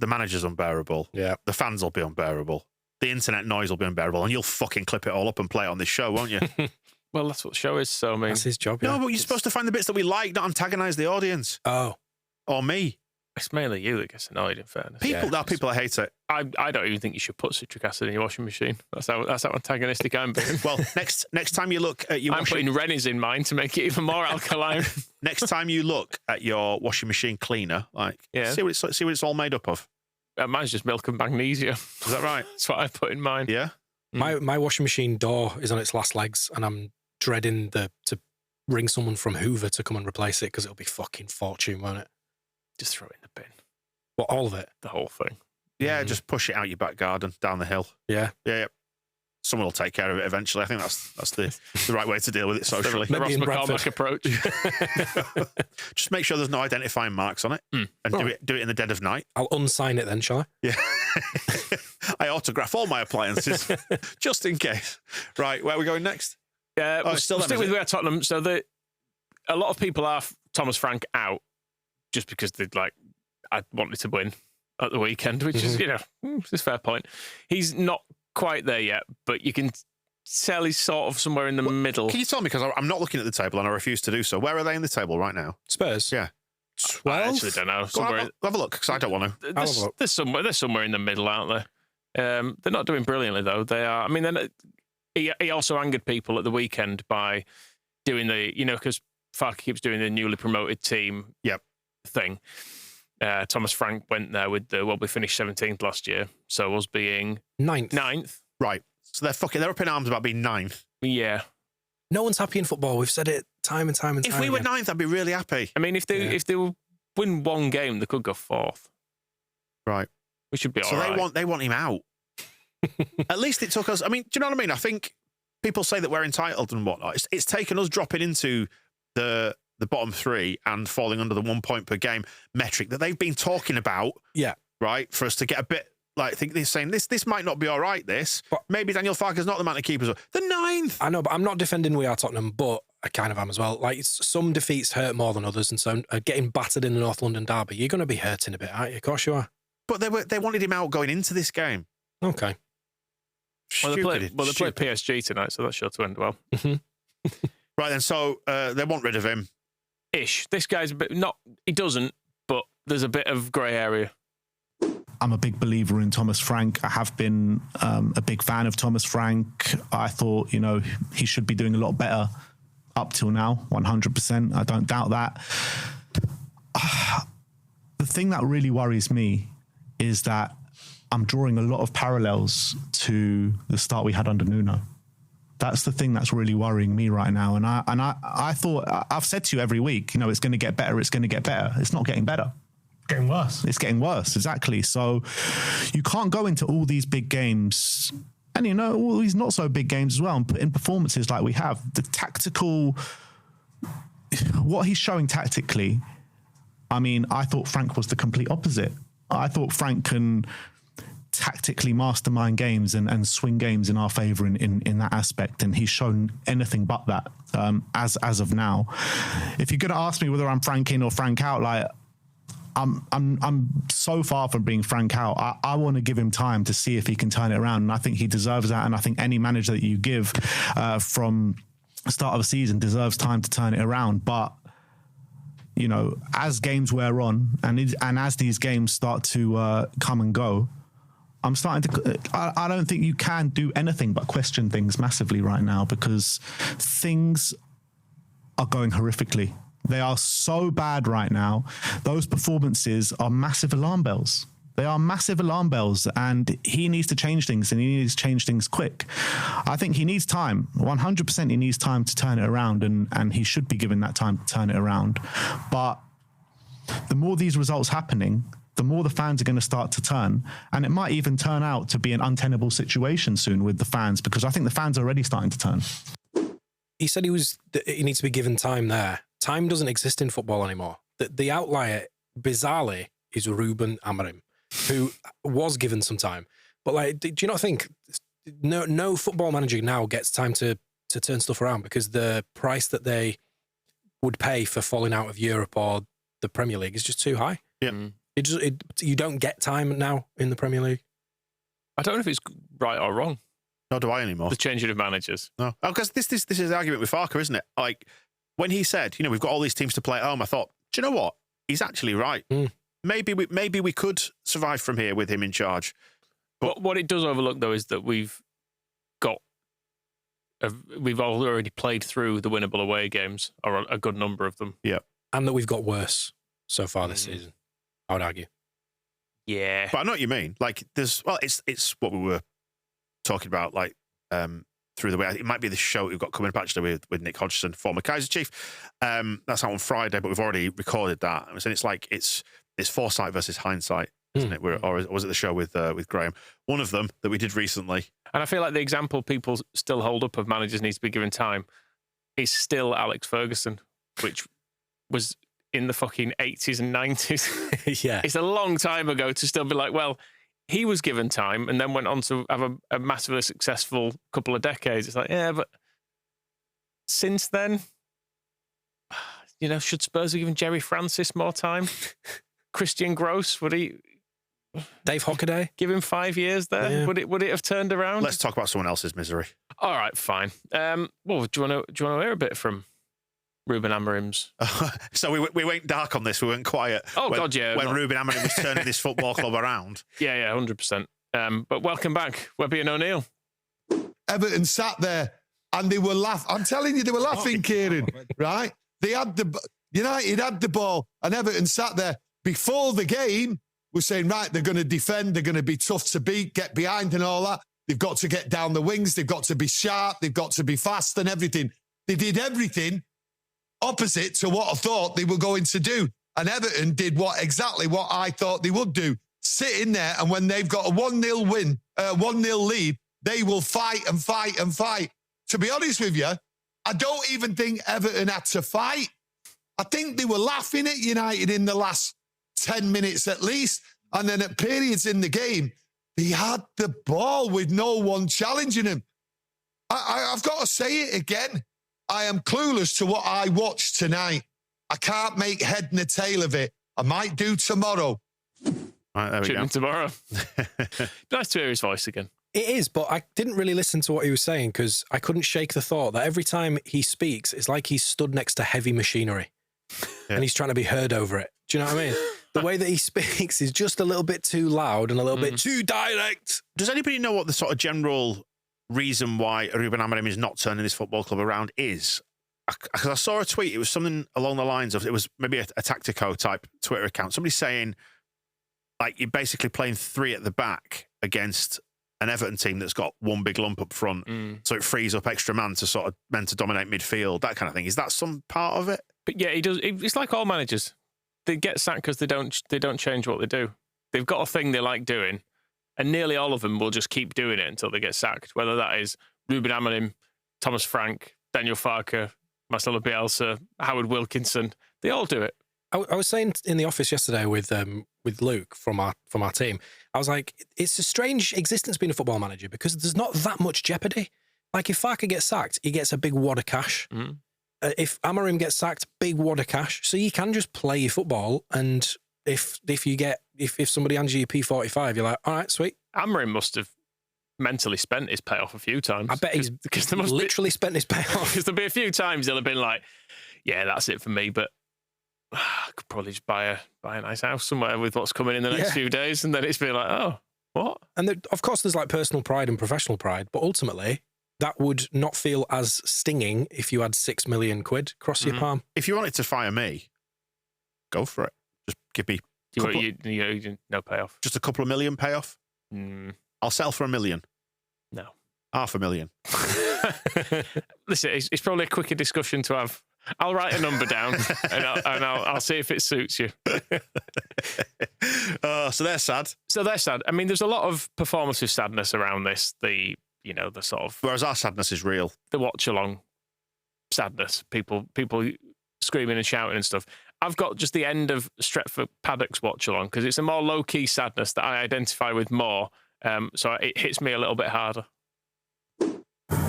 manager's unbearable. Yeah. The fans will be unbearable. The internet noise will be unbearable. And you'll fucking clip it all up and play it on this show, won't you? Well, that's what the show is, so I mean. That's his job, yeah. No, but you're supposed to find the bits that we like, not antagonise the audience. Oh. Or me. It's mainly you that gets annoyed, in fairness. There are people that hate it. I don't even think you should put citric acid in your washing machine. That's how antagonistic I'm being. Well, next time you look at your I'm putting Rennies in mine to make it even more alkaline. Next time you look at your washing machine cleaner, see what it's all made up of. Mine's just milk and magnesia. Is that right? That's what I put in mine. Yeah. My washing machine door is on its last legs, and I'm dreading to ring someone from Hoover to come and replace it because it'll be fucking fortune, won't it? Just throw it in the bin. What, all of it? The whole thing. Yeah, just push it out your back garden, down the hill. Yeah. Yeah. Someone will take care of it eventually. I think that's the right way to deal with it socially. The Ross McCormack approach. Just make sure there's no identifying marks on it, and do it in the dead of night. I'll unsign it then, shall I? Yeah. I autograph all my appliances just in case. Right, where are we going next? We'll stick with where Tottenham. So a lot of people are Thomas Frank out just because I wanted to win at the weekend, which is, it's a fair point. He's not quite there yet, but you can tell he's sort of somewhere in the middle. Can you tell me, because I'm not looking at the table and I refuse to do so, where are they in the table right now? Spurs? Yeah. 12? I actually don't know. Have a look, because I don't want to. They're somewhere in the middle, aren't they? They're not doing brilliantly, though. They are. I mean, he also angered people at the weekend by doing because Farke keeps doing the newly promoted team thing. Thomas Frank went there with we finished 17th last year, so us being 9th. Right. So they're up in arms about being 9th. Yeah. No one's happy in football. We've said it time and time and time. If we were 9th, I'd be really happy. I mean, if they win one game, they could go 4th. Right. We should be all so right. So they want him out. At least it took us. I mean, do you know what I mean? I think people say that we're entitled and whatnot. It's taken us dropping into the bottom 3 and falling under the 1 point per game metric that they've been talking about. Yeah. Right. For us to get a bit think they're saying this might not be all right. But maybe Daniel Farke's not the man to keep us up. The 9th. I know, but I'm not defending We Are Tottenham, but I kind of am as well. Like, some defeats hurt more than others, and so getting battered in the North London derby, you're going to be hurting a bit, aren't you? Of course you are. But they wanted him out going into this game. Okay. Well, they play PSG tonight, so that's sure to end well. Right then, so they want rid of him. Ish. This guy's a bit not. He doesn't, but there's a bit of grey area. I'm a big believer in Thomas Frank. I have been a big fan of Thomas Frank. I thought, he should be doing a lot better up till now, 100%. I don't doubt that. The thing that really worries me is that I'm drawing a lot of parallels to the start we had under Nuno. That's the thing that's really worrying me right now. And I thought, I've said to you every week, it's going to get better. It's going to get better. It's not getting better. Getting worse. It's getting worse, exactly. So you can't go into all these big games and, all these not so big games as well and put in performances like we have. The tactical, what he's showing tactically, I thought Frank was the complete opposite. I thought Frank can tactically mastermind games and swing games in our favour in that aspect, and he's shown anything but that as of now. If you're going to ask me whether I'm Frank in or Frank out, like, I'm so far from being Frank out. I want to give him time to see if he can turn it around, and I think he deserves that. And I think any manager that you give from the start of a season deserves time to turn it around. But as games wear on, and as these games start to come and go, I'm starting to. I don't think you can do anything but question things massively right now, because things are going horrifically. They are so bad right now. Those performances are massive alarm bells. They are massive alarm bells, and he needs to change things, and he needs to change things quick. I think he needs time. 100% he needs time to turn it around, and he should be given that time to turn it around. But the more these results happening, the more the fans are going to start to turn, and it might even turn out to be an untenable situation soon with the fans, because I think the fans are already starting to turn. He said he needs to be given time there. Time doesn't exist in football anymore. The outlier, bizarrely, is Ruben Amorim, who was given some time. But do you not think no football manager now gets time to turn stuff around, because the price that they would pay for falling out of Europe or the Premier League is just too high? Yeah. You don't get time now in the Premier League. I don't know if it's right or wrong. Nor do I anymore. The changing of managers. No, because this is the argument with Farker, isn't it? Like, when he said, we've got all these teams to play at home, I thought, do you know what? He's actually right. Maybe we could survive from here with him in charge. But what it does overlook, though, is that we've already played through the winnable away games, or a good number of them. Yeah, and that we've got worse so far this season, I would argue. Yeah, but I know what you mean. Like, it's what we were talking about, like, through the way. It might be the show we've got coming up actually with Nick Hodgson, former Kaiser Chief. That's out on Friday, but we've already recorded that. And it's like it's foresight versus hindsight, isn't it? Or was it the show with Graham? One of them that we did recently. And I feel like the example people still hold up of managers needs to be given time is still Alex Ferguson, which was in the fucking 80s and 90s. Yeah, it's a long time ago to still be like, well, he was given time and then went on to have a massively successful couple of decades. It's like, yeah, but since then, should Spurs have given Jerry Francis more time? Christian Gross, would he? Dave Hockaday? Give him 5 years there? Yeah. Would it have turned around? Let's talk about someone else's misery. All right, fine. Well, do you want to hear a bit from Ruben Amorim's? So we went dark on this. We went quiet. Oh, God, yeah. When Ruben Amorim was turning this football club around. Yeah, 100%. But welcome back, Webby and O'Neill. Everton sat there and they were laughing. I'm telling you, they were laughing, Kieran, right? United had the ball and Everton sat there before the game. We're saying, right, they're going to defend. They're going to be tough to beat, get behind and all that. They've got to get down the wings. They've got to be sharp. They've got to be fast and everything. They did everything opposite to what I thought they were going to do. And Everton did exactly what I thought they would do. Sit in there, and when they've got a 1-0 win, 1-0 lead, they will fight and fight and fight. To be honest with you, I don't even think Everton had to fight. I think they were laughing at United in the last 10 minutes at least. And then at periods in the game, they had the ball with no one challenging them. I've got to say it again. I am clueless to what I watched tonight. I can't make head nor tail of it. I might do tomorrow. Right, there we go. Tomorrow. Nice to hear his voice again. It is, but I didn't really listen to what he was saying because I couldn't shake the thought that every time he speaks, it's like he's stood next to heavy machinery. and he's trying to be heard over it. Do you know what I mean? The way that he speaks is just a little bit too loud and a little bit too direct. Does anybody know what the sort of general reason why Ruben Amorim is not turning this football club around is? Because I saw a tweet, it was something along the lines of, it was maybe a Tactico type Twitter account, somebody saying, like, you're basically playing 3 at the back against an Everton team that's got one big lump up front, so it frees up extra men to dominate midfield, that kind of thing. Is that some part of it? But yeah, he does. It's like all managers. They get sacked because they don't change what they do. They've got a thing they like doing, and nearly all of them will just keep doing it until they get sacked. Whether that is Ruben Amorim, Thomas Frank, Daniel Farke, Marcelo Bielsa, Howard Wilkinson, they all do it. I was saying in the office yesterday with Luke from our team, I was like, it's a strange existence being a football manager because there's not that much jeopardy. Like if Farke gets sacked, he gets a big wad of cash. If Amorim gets sacked, big wad of cash. So you can just play your football, and if somebody hands you your P45, you're like, all right, sweet. Amorim must have mentally spent his payoff a few times. I bet he's literally spent his payoff. Because there'll be a few times he'll have been like, yeah, that's it for me, but I could probably just buy a nice house somewhere with what's coming in the next few days, and then it's been like, oh, what? And of course, there's like personal pride and professional pride, but ultimately, that would not feel as stinging if you had £6 million across your palm. If you wanted to fire me, go for it. Just give me no payoff. Just a couple of million payoff. I'll sell for $1 million. No, $500,000. Listen, it's probably a quicker discussion to have. I'll write a number down and I'll see if it suits you. So they're sad. I mean, there's a lot of performative sadness around this. The sort of, whereas our sadness is real. The watch along sadness, people screaming and shouting and stuff. I've got just the end of Stretford Paddock's watch along because it's a more low key sadness that I identify with more. So it hits me a little bit harder.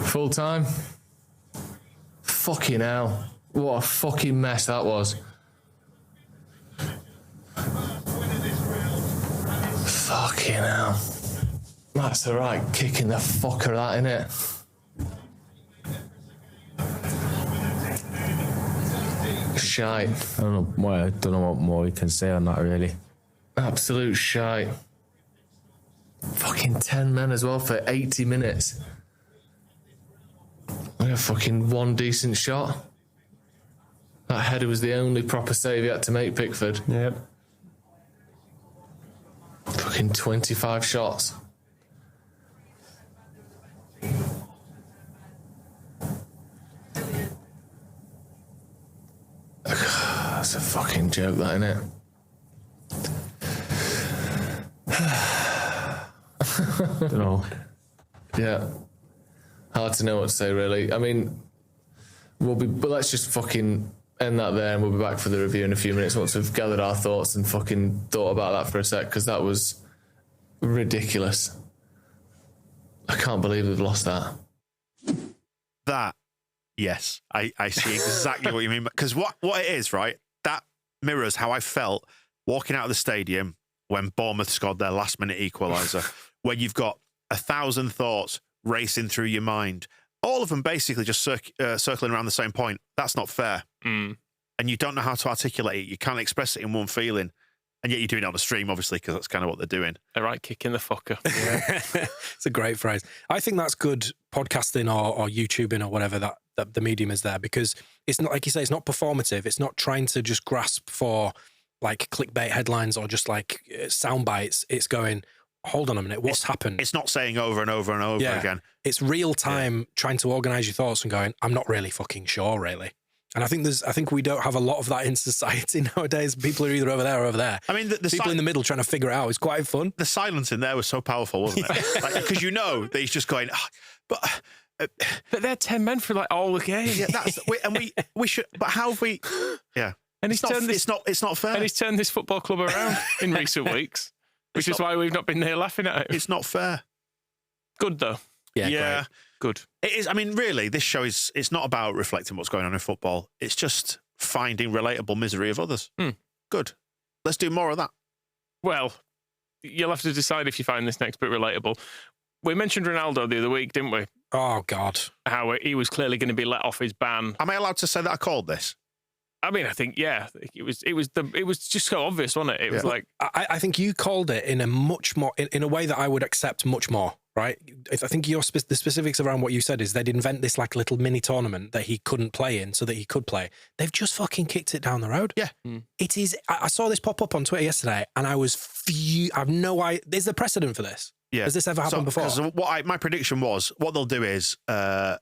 Full time. Fucking hell. What a fucking mess that was. Fucking hell. That's the right kick in the fucker, that, innit? Shite. I don't know what more you can say on that, really. Absolute shite. Fucking 10 men as well for 80 minutes. We had fucking one decent shot. That header was the only proper save he had to make, Pickford. Yep. Fucking 25 shots. That's a fucking joke, that, innit? Don't know. Yeah. Hard to know what to say, really. I mean, but let's just fucking end that there and we'll be back for the review in a few minutes once we've gathered our thoughts and fucking thought about that for a sec, because that was ridiculous. I can't believe we've lost that. Yes, I see exactly what you mean. Because what it is, right, that mirrors how I felt walking out of the stadium when Bournemouth scored their last-minute equaliser, where you've got 1,000 thoughts racing through your mind, all of them basically just circling around the same point. That's not fair. And you don't know how to articulate it. You can't express it in one feeling. And yet you're doing it on the stream, obviously, because that's kind of what they're doing. A right kick in the fucker. Yeah. It's a great phrase. I think that's good podcasting or YouTubing or whatever that the medium is there, because it's not, like you say, it's not performative. It's not trying to just grasp for like clickbait headlines or just like sound bites. It's going, hold on a minute, what's happened? It's not saying over and over and over again. It's real time trying to organise your thoughts and going, I'm not really fucking sure, really. And I think we don't have a lot of that in society nowadays. People are either over there or over there. I mean, the people in the middle trying to figure it out. It's quite fun. The silence in there was so powerful, wasn't it? Because you know that he's just going, but they're 10 men for like all the game. Yeah, we should. But how have we? Yeah, and it's not fair. And he's turned this football club around in recent weeks, which is why we've not been there laughing at it. It's not fair. Good though. Yeah. Great. Good. It is. I mean, really, this show it's not about reflecting what's going on in football. It's just finding relatable misery of others. Good. Let's do more of that. Well, you'll have to decide if you find this next bit relatable. We mentioned Ronaldo the other week, didn't we? Oh, God. How he was clearly going to be let off his ban. Am I allowed to say that I called this? I mean, I think it was just so obvious, wasn't it? It was like I think you called it in a much more in a way that I would accept much more. Right? I think the specifics around what you said is they'd invent this like little mini tournament that he couldn't play in, so that he could play. They've just fucking kicked it down the road. Yeah, it is. I saw this pop up on Twitter yesterday, and I was I've no idea. Is there precedent for this? Yeah, has this ever happened before? Because my prediction was what they'll do is. I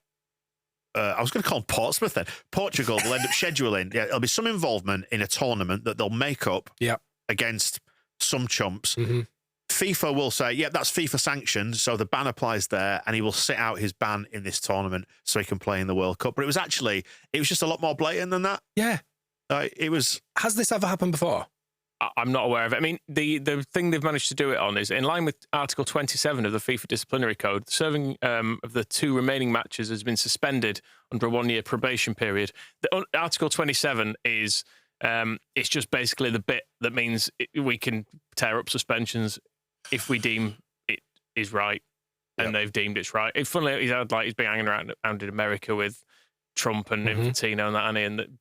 was going to call them Portsmouth then. Portugal will end up scheduling. Yeah, there'll be some involvement in a tournament that they'll make up against some chumps. Mm-hmm. FIFA will say, that's FIFA sanctioned, so the ban applies there, and he will sit out his ban in this tournament so he can play in the World Cup. But it was just a lot more blatant than that. Yeah. It was. Has this ever happened before? I'm not aware of it. I mean, the thing they've managed to do it on is in line with Article 27 of the FIFA Disciplinary Code. The serving of the 2 remaining matches has been suspended under a 1-year probation period. Article 27 is it's just basically the bit that means we can tear up suspensions if we deem it is right, and they've deemed it's right. Funnily, he's been hanging around in America with Trump and Infantino and that, and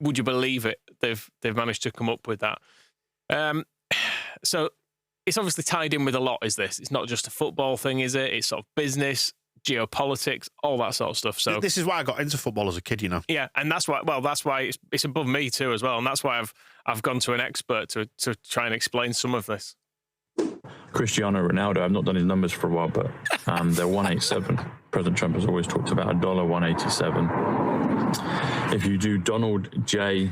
would you believe it? They've managed to come up with that. So it's obviously tied in with a lot. Is this? It's not just a football thing, is it? It's sort of business, geopolitics, all that sort of stuff. So this is why I got into football as a kid, you know. Yeah, and that's why. Well, that's why it's above me too, as well, and that's why I've gone to an expert to try and explain some of this. Cristiano Ronaldo, I've not done his numbers for a while, but they're 187. President Trump has always talked about $1.87. If you do Donald J.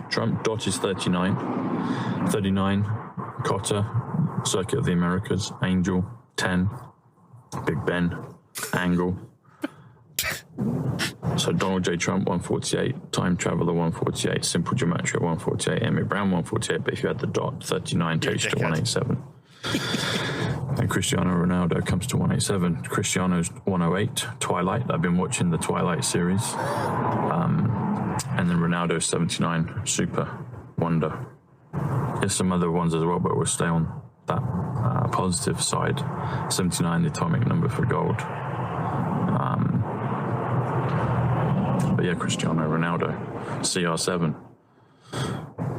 Trump, dot is 39. 39, Cotter, Circuit of the Americas, Angel, 10, Big Ben, Angle. So Donald J. Trump, 148, Time Traveler, 148, Simple Geometry, 148, Emmett Brown, 148, but if you had the dot, 39 takes you to 187. And Cristiano Ronaldo comes to 187. Cristiano's 108, Twilight. I've been watching the Twilight series. And then Ronaldo's 79, Super, Wonder. There's some other ones as well, but we'll stay on that positive side. 79, the atomic number for gold. But yeah, Cristiano Ronaldo, CR7.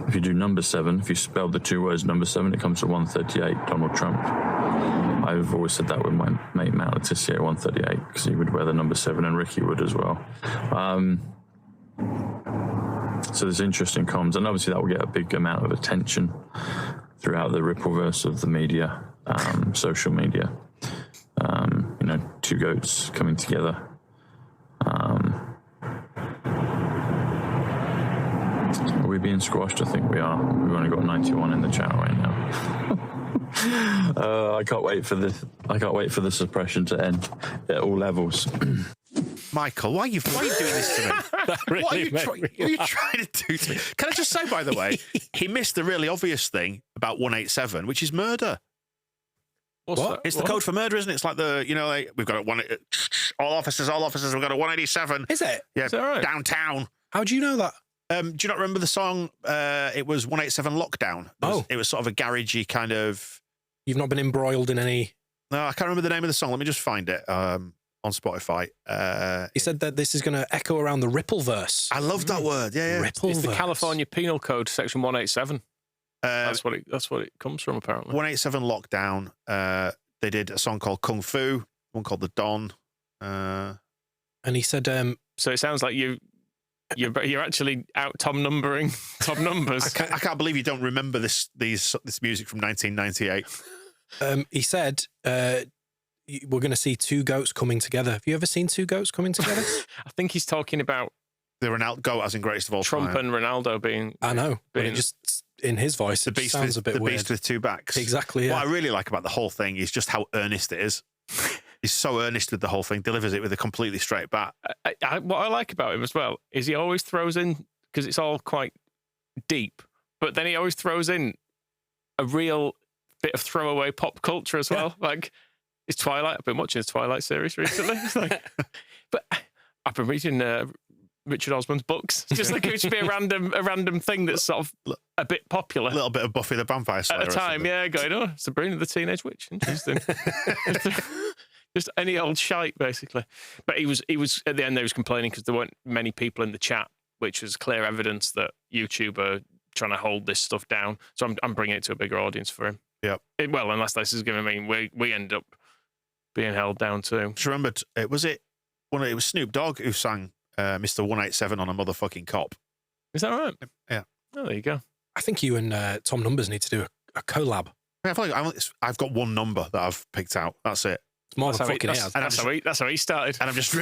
If you do number 7, if you spell the 2 words number 7, it comes to 138, Donald Trump. I've always said that with my mate Matt Letitia, 138, because he would wear the number 7 and Ricky would as well. So there's interesting comms, and obviously that will get a big amount of attention throughout the rippleverse of the media, social media. 2 goats coming together. Are we being squashed? I think we are. We've only got 91 in the chat right now. I can't wait for this. I can't wait for the suppression to end at all levels. Michael, why are you doing this to me? What are you trying to do to me? Can I just say, by the way, he missed the really obvious thing about 187, which is murder. What? It's the code for murder, isn't it? It's like we've got all officers, we've got a 187. Is it? Yeah, is that right? Downtown. How do you know that? Do you not remember the song? It was 187 Lockdown. It was sort of a garagey kind of. You've not been embroiled in any. No, I can't remember the name of the song. Let me just find it on Spotify. He said that this is going to echo around the rippleverse. I love that word. Yeah. Rippleverse. It's the California Penal Code, Section 187. That's what it comes from, apparently. 187 Lockdown. They did a song called Kung Fu, one called The Don. And he said, so it sounds like you're actually out top numbers. I can't believe you don't remember this music from 1998. He said we're going to see 2 goats coming together. Have you ever seen 2 goats coming together? I think he's talking about the Ronaldo goat as in greatest of all Trump time. and Ronaldo being. I know, but it just in his voice, it sounds a bit weird. The beast with 2 backs. Exactly. Yeah. What I really like about the whole thing is just how earnest it is. He's so earnest with the whole thing, delivers it with a completely straight bat. What I like about him as well is he always throws in, because it's all quite deep, but then he always throws in a real bit of throwaway pop culture as well. Like, it's Twilight. I've been watching the Twilight series recently. But I've been reading Richard Osman's books. It's just like it should be a random thing that's sort of a bit popular. A little bit of Buffy the Vampire Slayer at a time. Yeah, going, Sabrina the Teenage Witch. Interesting. Just any old shite, basically. But he was at the end there, he was complaining because there weren't many people in the chat which was clear evidence that YouTube are trying to hold this stuff down. So I'm bringing it to a bigger audience for him. Yeah. Well, unless this is going to mean we end up being held down too. Just remembered, it was Snoop Dogg who sang Mr. 187 on a motherfucking cop. Is that right? Yeah. Oh, there you go. I think you and Tom Numbers need to do a collab. I feel like I've got one number that I've picked out. That's it. It's more than fucking hell. That's how he started. And I'm just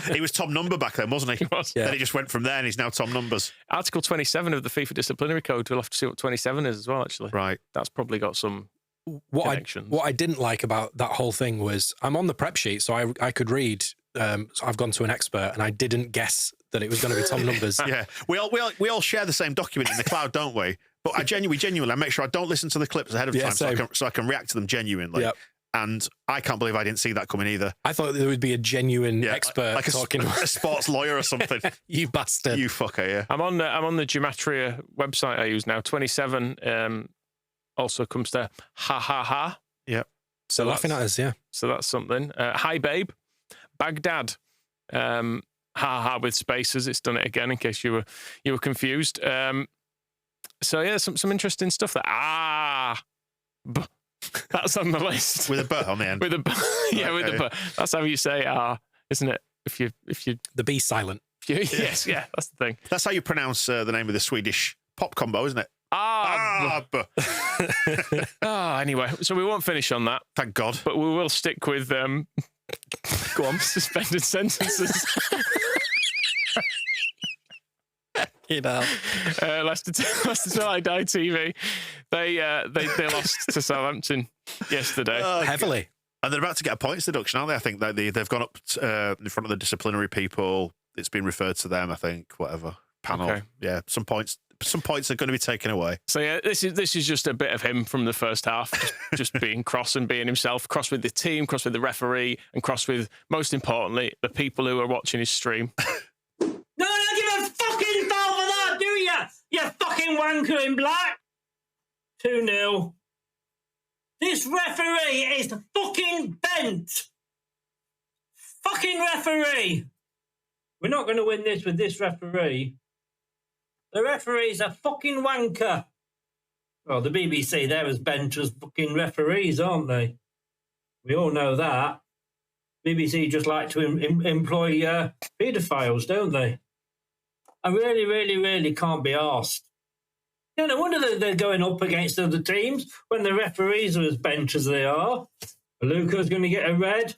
he was Tom Number back then, wasn't he? He was. Yeah. Then he just went from there, and he's now Tom Numbers. Article 27 of the FIFA disciplinary code. We'll have to see what 27 is as well. Actually, right. That's probably got some connections. What I didn't like about that whole thing was I'm on the prep sheet, so I could read. So I've gone to an expert, and I didn't guess that it was going to be Tom Numbers. Yeah, we all share the same document in the cloud, don't we? But I genuinely, I make sure I don't listen to the clips ahead of time, so I can react to them genuinely. Yep. And I can't believe I didn't see that coming either. I thought there would be a genuine expert like talking a sports lawyer or something. You bastard! You fucker! Yeah. I'm on the Gematria website I use now. 27 also comes to ha ha ha. Yep. So laughing at us, yeah. So that's something. Hi babe, Baghdad. Ha ha with spaces. It's done it again in case you were confused. So yeah, some interesting stuff there. That's on the list with a b on the end. With a b, yeah, with a b. That's how you say isn't it? If you the b silent. Yes, yeah, that's the thing. That's how you pronounce the name of the Swedish pop combo, isn't it? Anyway, so we won't finish on that. Thank God. But we will stick with go on, suspended sentences. You know, Leicester Till I Die TV. They lost to Southampton yesterday heavily, and they're about to get a points deduction, aren't they? I think that they've gone up in front of the disciplinary people. It's been referred to them. I think whatever panel. Okay. Yeah, some points are going to be taken away. So yeah, this is just a bit of him from the first half, just being cross and being himself, cross with the team, cross with the referee, and cross with, most importantly, the people who are watching his stream. No, don't give a fucking foul for that, do you? You fucking wanker in black. 2-0. This referee is fucking bent. Fucking referee. We're not going to win this with this referee. The referee's a fucking wanker. Well, the BBC, they're as bent as fucking referees, aren't they? We all know that. BBC just like to employ paedophiles, don't they? I really, really, really can't be arsed. Yeah, no wonder they're going up against other teams when the referees are as bent as they are. Luca's going to get a red.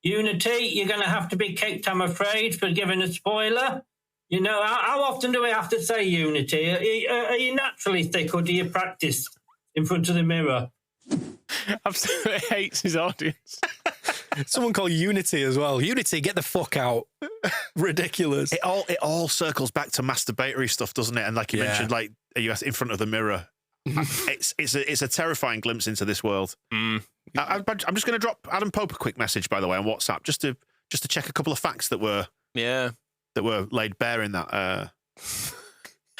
Unity, you're going to have to be kicked, I'm afraid, for giving a spoiler. You know, how often do we have to say Unity? Are you naturally thick, or do you practice in front of the mirror? Absolutely hates his audience. Someone called Unity as well. Unity, get the fuck out. Ridiculous. It all circles back to masturbatory stuff, doesn't it? And like you mentioned, like, are you in front of the mirror? It's a terrifying glimpse into this world. I'm just going to drop Adam Pope a quick message, by the way, on WhatsApp, just to check a couple of facts that were laid bare in that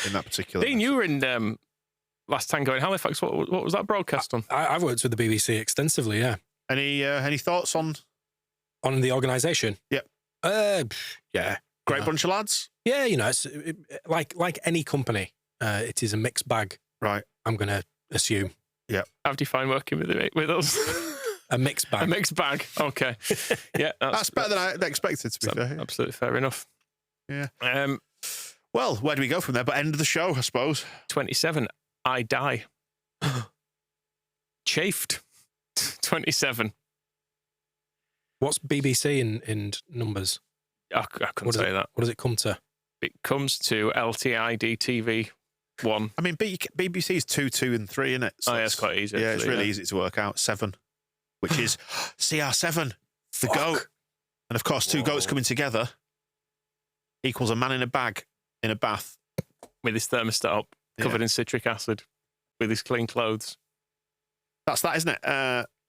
particular. Dean, you were in last Tango in Halifax. What was that broadcast on? I've worked with the BBC extensively. Yeah. Any thoughts on the organisation? Yeah. Yeah. Great bunch of lads. Yeah, you know, it's like any company. It is a mixed bag. Right. I'm going to assume. Yeah. How do you find working with us? A mixed bag. A mixed bag. Okay. Yeah. That's better than I expected, to be fair. Absolutely fair enough. Yeah. Well, where do we go from there? But end of the show, I suppose. 27. I die. Chafed. 27. What's BBC in numbers? I couldn't say that. What does it come to? It comes to LTID TV 1. I mean, BBC is 2, 2, and 3, isn't it? So it's quite easy. Yeah, actually, it's really easy to work out. 7, which is CR7, the goat. And of course, 2 goats coming together equals a man in a bag in a bath. With his thermostat up, covered in citric acid, with his clean clothes. That's that, isn't it?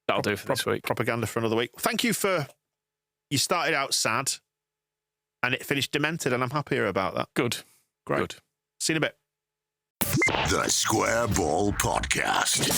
That'll do for this week. Propaganda for another week. Thank you for... You started out sad, and it finished demented, and I'm happier about that. Good. Great. Good. See you in a bit. The Square Ball Podcast.